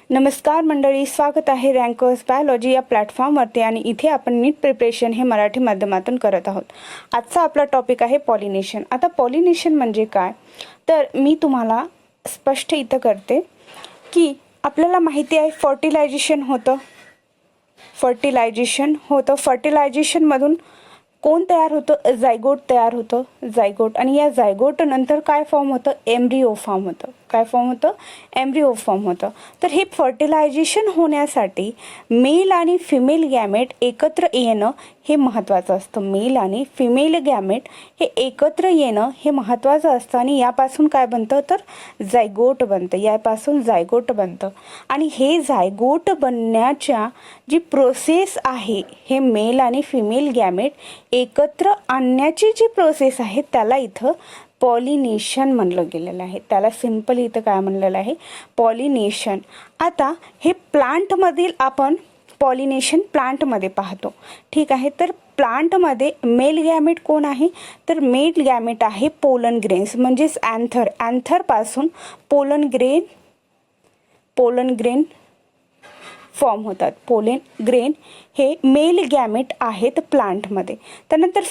नमस्कार मंडळी, स्वागत आहे रँकर्स बायोलॉजी या प्लॅटफॉर्मवरती आणि इथे आपण नीट प्रिपरेशन हे मराठी माध्यमातून करत आहोत. आजचा आपला टॉपिक आहे पॉलिनेशन. आता पॉलिनेशन म्हणजे काय, तर मी तुम्हाला स्पष्ट इथं करते की आपल्याला माहिती आहे फर्टिलायझेशनमधून कोण तयार होतं, जायगोट तयार होतं. जायगोट आणि या जायगोट नंतर काय फॉर्म होतं, एम्ब्रिओ फॉर्म होतं. काय फॉर्म होतं, एम्ब्रिओ फॉर्म होतं. तर हे फर्टिलायझेशन होण्यासाठी मेल आणि फिमेल गॅमेट एकत्र येणं हे महत्त्वाचं असतं. मेल आणि फिमेल गॅमेट हे एकत्र येणं हे महत्त्वाचं असतं आणि यापासून काय बनतं, तर जायगोट बनतं. यापासून जायगोट बनतं आणि हे जायगोट बनण्याच्या जी प्रोसेस आहे, हे मेल आणि फिमेल गॅमेट एकत्र आणण्याची जी प्रोसेस आहे त्याला इथं पॉलिनेशन म्हणलं गेलेलं आहे. त्याला सिंपल इथं काय म्हणलेलं आहे, पॉलिनेशन. आता हे प्लांटमधील आपण पॉलिनेशन प्लांटमध्ये पाहतो. ठीक आहे, तर प्लांटमध्ये मेल गॅमेट कोण आहे, तर मेल गॅमेट आहे पोलन ग्रेन्स म्हणजेच अँथर. अँथरपासून पोलन ग्रेन फॉर्म होतात. पोलन ग्रेन हे मेल गॅमेट आहेत प्लांटमध्ये. त्यानंतर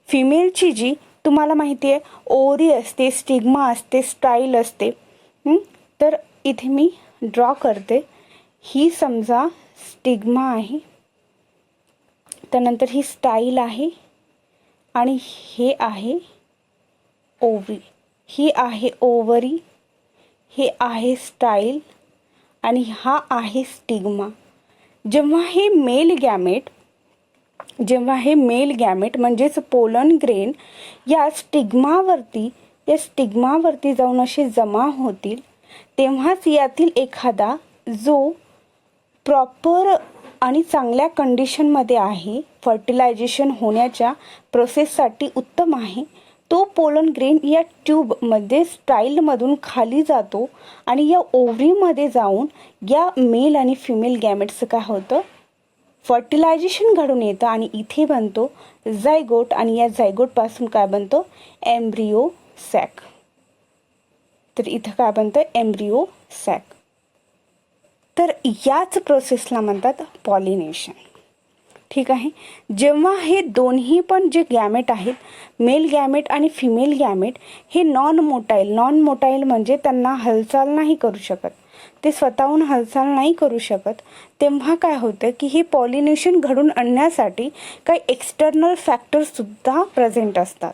फिमेलची जी तुम्हाला माहिती आहे ओरी असते, स्टिग्मा असते, स्टाईल असते. तर इथे मी ड्रॉ करते. ही समजा स्टिग्मा आहे, त्यानंतर ही स्टाईल आहे आणि हे आहे ओव्हरी. ही आहे ओव्हरी, हे आहे स्टाईल आणि हा आहे स्टिग्मा. जेव्हा हे मेल गॅमेट म्हणजेच पोलन ग्रेन या स्टिग्मावरती जाऊन असे जमा होतील, तेव्हाच यातील एखादा जो प्रॉपर आणि चांगल्या कंडिशनमध्ये आहे, फर्टिलायझेशन होण्याच्या प्रोसेससाठी उत्तम आहे, तो पोलन ग्रेन या ट्यूबमध्ये स्टाईलमधून खाली जातो आणि या ओव्हरीमध्ये जाऊन या मेल आणि फिमेल गॅमेट्सचं काय होतं, फर्टिलायझेशन घडून येतं आणि इथे बनतो जायगोट आणि या जायगोटपासून काय बनतो, एम्ब्रिओ सॅक. तर इथं काय बनतं, एम्ब्रिओ सॅक. तर याच प्रोसेसला म्हणतात पॉलिनेशन. ठीक आहे, जेव्हा हे दोन्ही पण जे गॅमेट आहेत, मेल गॅमेट आणि फिमेल गॅमेट, हे नॉन मोटाईल म्हणजे त्यांना हालचाल नाही करू शकत, ते स्वतःहून हालचाल नाही करू शकत, तेव्हा काय होतं की हे पॉलिनेशन घडून आणण्यासाठी काही एक्सटर्नल फॅक्टर्ससुद्धा प्रेझेंट असतात.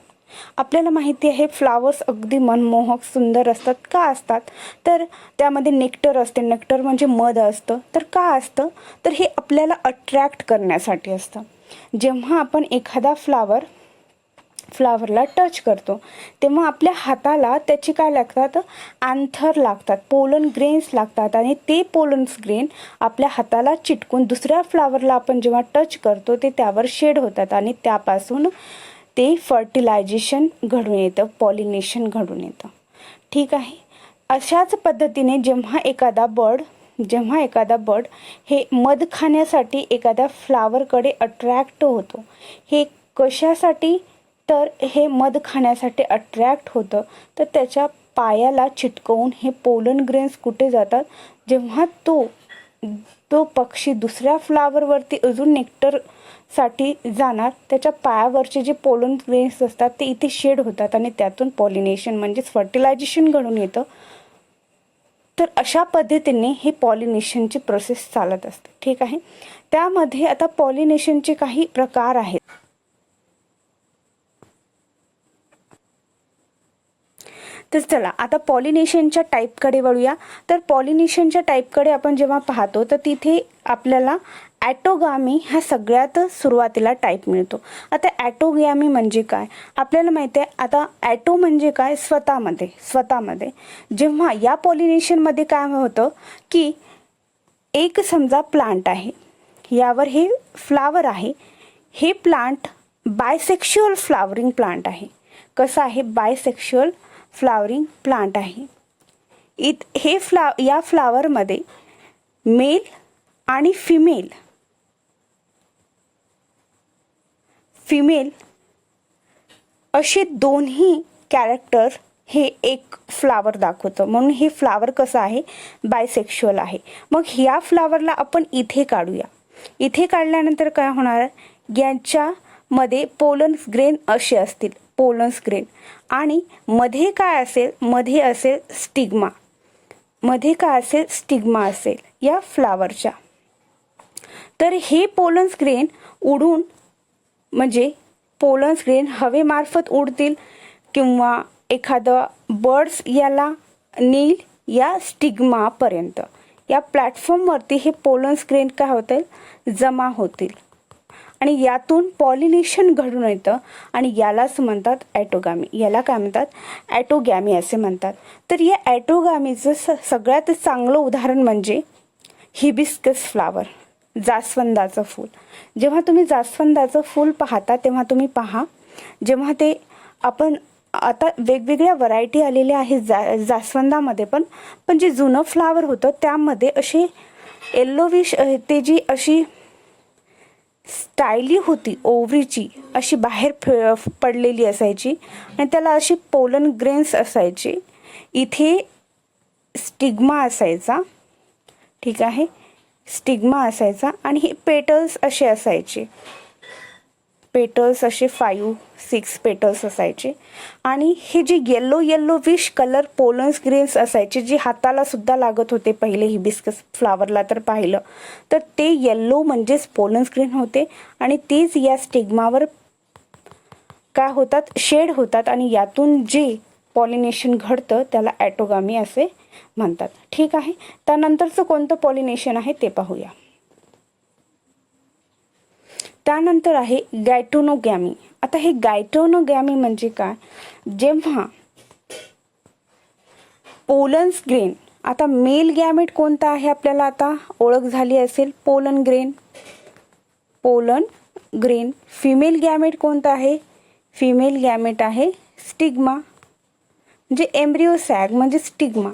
आपल्याला माहिती आहे फ्लावर्स अगदी मनमोहक सुंदर असतात. का असतात, तर त्यामध्ये नेक्टर असते. नेक्टर म्हणजे मध असतं. तर का असतं, तर हे आपल्याला अट्रॅक्ट करण्यासाठी असतं. जेव्हा आपण एखादा फ्लावरला टच करतो तेव्हा आपल्या हाताला त्याची काय लागतात, अँथर लागतात, पोलन ग्रेन्स लागतात आणि ते पोलन्स ग्रेन आपल्या हाताला चिटकून दुसऱ्या फ्लावरला आपण जेव्हा टच करतो ते त्यावर शेड होतात आणि त्यापासून ते फर्टिलायझेशन घडून येतं, पॉलिनेशन घडून येतं. ठीक आहे, अशाच पद्धतीने जेव्हा एखादा बर्ड हे मध खाण्यासाठी एखाद्या फ्लावरकडे अट्रॅक्ट होतो, हे कशासाठी, तर हे मध खाण्यासाठी अट्रॅक्ट होतं, तर त्याच्या पायाला चिटकवून हे पोलन ग्रेन्स कुठे जातात, जेव्हा तो पक्षी दुसऱ्या फ्लावरवरती अजून नेक्टरसाठी जाणार, त्याच्या पायावरचे जे पोलन ग्रेन्स असतात ते इथे शेड होतात आणि त्यातून पॉलिनेशन म्हणजेच फर्टिलायझेशन घडून येतं. तर अशा पद्धतीने हे पॉलिनेशनची प्रोसेस चालत असते. ठीक आहे, त्यामध्ये आता पॉलिनेशनचे काही प्रकार आहेत. तर चला आता पॉलिनेशनच्या टाईपकडे वळूया. तर पॉलिनेशनच्या टाईपकडे आपण जेव्हा पाहतो तर तिथे आपल्याला ॲटोगामी हा सगळ्यात सुरुवातीला टाईप मिळतो. आता ॲटोगॅमी म्हणजे काय, आपल्याला माहिती आहे. आता ॲटो म्हणजे काय, स्वतःमध्ये जेव्हा या पॉलिनेशनमध्ये काय होतं की एक समजा प्लांट आहे, यावर हे फ्लावर आहे, हे प्लांट बायसेक्शुअल फ्लावरिंग प्लांट आहे. कसं आहे, बायसेक्शुअल फ्लावरिंग प्लांट आहे. या फ्लावरमध्ये मेल आणि फिमेल असे दोन्ही कॅरेक्टर हे एक फ्लावर दाखवतं, म्हणून हे फ्लावर कसं आहे, बायसेक्शुअल आहे. मग ह्या फ्लावरला आपण इथे काढूया. इथे काढल्यानंतर काय होणार, यांच्यामध्ये पोलन्स ग्रेन असे असतील, पोलन्स ग्रेन. आणि मध्ये काय असेल, मध्ये असेल स्टिग्मा. मध्ये काय असेल, स्टिग्मा असेल या फ्लावरच्या. तर हे पोलन्स ग्रेन उडून, म्हणजे पोलन्स ग्रेन हवेमार्फत उडतील किंवा एखादं बर्ड्स याला नेईल या स्टिग्मापर्यंत. या प्लॅटफॉर्मवरती हे पोलन्स ग्रेन काय होतील, जमा होतील आणि यातून पॉलिनेशन घडून येतं आणि यालाच म्हणतात ॲटोगॅमी. याला काय म्हणतात, ॲटोगॅमी असे म्हणतात. तर या ॲटोगॅमीचं सगळ्यात चांगलं उदाहरण म्हणजे हिबिस्कस फ्लावर, जास्वंदाचं फूल. जेव्हा तुम्ही जास्वंदाचं फूल पाहता तेव्हा तुम्ही पहा, जेव्हा ते आपण आता वेगवेगळ्या व्हरायटी आलेल्या आहेत जास्वंदामध्ये पण जे जुनं फ्लावर होतं त्यामध्ये असे येल्लोविश ते जी अशी स्टायली होती ओव्हरीची, अशी बाहेर पडलेली असायची आणि त्याला अशी पोलन ग्रेन्स असायचे. इथे स्टिग्मा असायचा, ठीक आहे, स्टिग्मा असायचा आणि हे पेटल्स असे असायचे. पेटल्स असे 5-6 पेटल्स असायचे. आणि हे जे yellow wish colour pollens grains असायचे, जे हाताला सुद्धा लागत होते पहिले हिबिस्कस फ्लावरला तर पाहिलं तर ते येल्लो म्हणजेच पोलन्स ग्रेन होते आणि तेच या स्टिग्मावर काय होतात, शेड होतात आणि यातून जे पॉलिनेशन घडतं त्याला ॲटोगॅमी असे म्हणतात. ठीक आहे, त्यानंतरचं कोणतं पॉलिनेशन आहे ते पाहूया. त्यानंतर आहे गॅयटोनोगॅमी. आता हे गॅयटोनोगॅमी म्हणजे काय, जेव्हा पोलन्स ग्रेन, आता मेल गॅमेट कोणता आहे आपल्याला आता ओळख झाली असेल, पोलन ग्रेन. फिमेल गॅमेट कोणता आहे, फिमेल गॅमेट आहे स्टिग्मा, म्हणजे एम्ब्रिओ सॅग म्हणजे स्टिग्मा.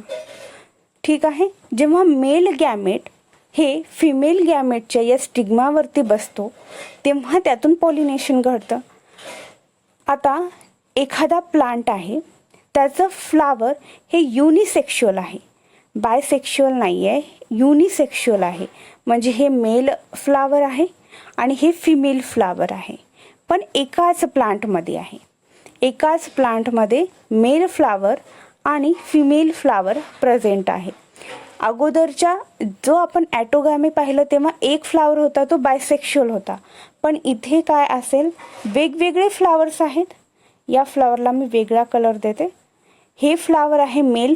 ठीक आहे, जेव्हा मेल गॅमेट हे फिमेल गॅमेटच्या या स्टिग्मावरती बसतो तेव्हा त्यातून पॉलिनेशन घडतं. आता एखादा प्लांट आहे, त्याचं फ्लावर हे युनिसेक्शुअल आहे, बायसेक्शुअल नाही आहे, युनिसेक्शुअल आहे. म्हणजे हे मेल फ्लावर आहे आणि हे फिमेल फ्लावर आहे, पण एकाच प्लांटमध्ये आहे. एकाच प्लांटमध्ये मेल फ्लावर आणि फिमेल फ्लावर प्रेझेंट आहे. अगोदरच्या जो आपण ॲटोगॅमी पाहिलं तेव्हा एक फ्लावर होता तो बायसेक्शुअल होता, पण इथे काय असेल, वेगवेगळे फ्लावर्स आहेत. या फ्लावरला मी वेगळा कलर देते. हे फ्लावर आहे मेल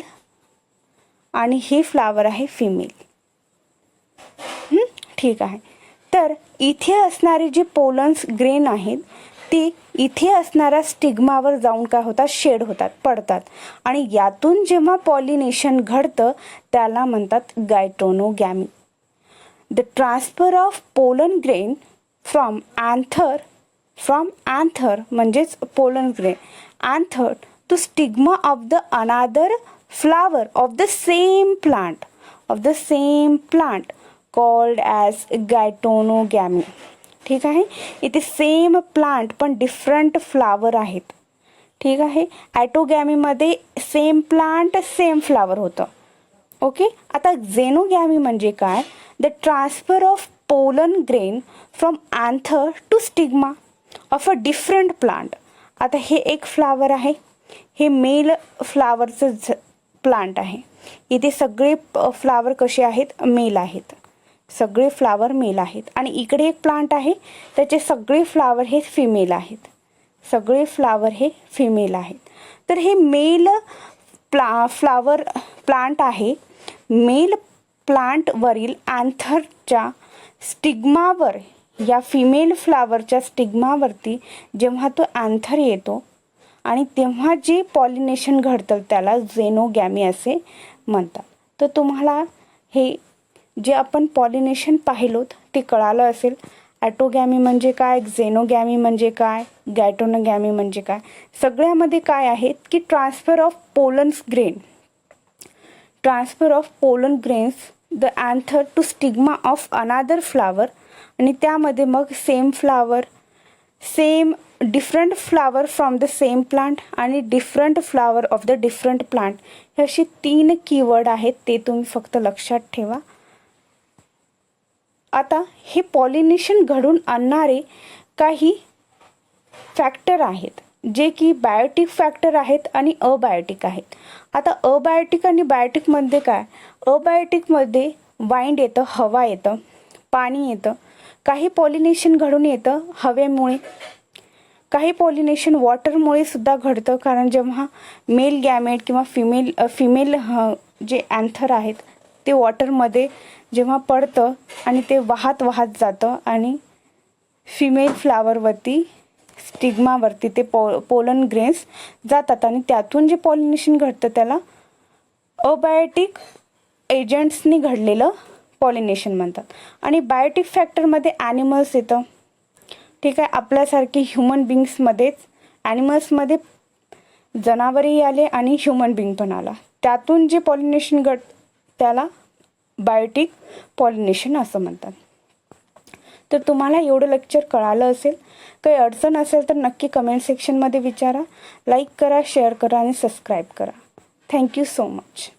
आणि हे फ्लावर आहे फिमेल. ठीक आहे, तर इथे असणारे जे पोलन्स ग्रेन आहेत ते इथे असणाऱ्या स्टिग्मावर जाऊन काय होतात, शेड होतात, पडतात आणि यातून जेव्हा पॉलिनेशन घडतं त्याला म्हणतात geitonogamy. The transfer of pollen grain from anther म्हणजेच pollen grain anther to stigma of the another flower of the same plant called as geitonogamy. ठीक आहे, इथे सेम प्लांट पण डिफरंट फ्लावर आहेत. ठीक आहे, ॲटोगॅमीमध्ये सेम प्लांट सेम फ्लावर होतं. ओके, आता झेनोगॅमी म्हणजे काय, the transfer of pollen grain from anther to stigma of a different plant. आता हे एक फ्लावर आहे, हे मेल फ्लावरचं प्लांट आहे. इथे सगळे फ्लावर कसे आहेत, मेल आहेत, सगळे फ्लावर मेल आहेत. आणि इकडे एक प्लांट आहे, त्याचे सगळे फ्लावर हे फिमेल आहेत, सगळे फ्लावर हे फिमेल आहेत. तर हे मेल फ्लावर प्लांट आहे. मेल प्लांटवरील अँथरच्या स्टिग्मावर, या फिमेल फ्लावरच्या स्टिग्मावरती जेव्हा तो अँथर येतो आणि तेव्हा जे पॉलिनेशन घडतं त्याला झेनोगॅमी असे म्हणतात. तर तुम्हाला हे जे आपण पॉलिनेशन पाहिलोत ते कळालं असेल. ॲटोगॅमी म्हणजे काय, झेनोगॅमी म्हणजे काय, गॅयटोनोगॅमी म्हणजे काय. सगळ्यामध्ये काय आहेत की transfer of pollen grains the anther to stigma of another flower आणि त्यामध्ये मग same flower same different flower from the same plant आणि different flower of the different plant हे अशी 3 कीवर्ड आहेत, ते तुम्ही फक्त लक्षात ठेवा. आता हे पॉलिनेशन घडून आणणारे काही फॅक्टर आहेत जे की बायोटिक फॅक्टर आहेत आणि अबायोटिक आहेत. आता अबायोटिक आणि बायोटिकमध्ये काय, अबायोटिकमध्ये वाइंड येतं, हवा येतं, पाणी येतं, काही पॉलिनेशन घडून येतं हवेमुळे, काही पॉलिनेशन वॉटरमुळे सुद्धा घडतं, कारण जेव्हा मेल गॅमेट किंवा फिमेल जे अँथर आहेत ते वॉटरमध्ये जेव्हा पडतं आणि ते वाहत जातं आणि फिमेल फ्लावरवरती स्टिग्मावरती ते पोलन ग्रेन्स जातात आणि त्यातून जे पॉलिनेशन घडतं त्याला अबायोटिक एजंट्सनी घडलेलं पॉलिनेशन म्हणतात. आणि बायोटिक फॅक्टरमध्ये ॲनिमल्स येतं, ठीक आहे, आपल्यासारखे ह्युमन बिंग्समध्येच ॲनिमल्समध्ये जनावरही आले आणि ह्युमन बिंग पण आला, त्यातून जे पॉलिनेशन त्याला बायोटिक पॉलिनेशन असं म्हणतात. तर तुम्हाला एवढं लेक्चर कळालं असेल. काही अडचण असेल तर नक्की कमेंट सेक्शनमध्ये विचारा. लाईक करा, शेअर करा आणि सबस्क्राईब करा. Thank you so much.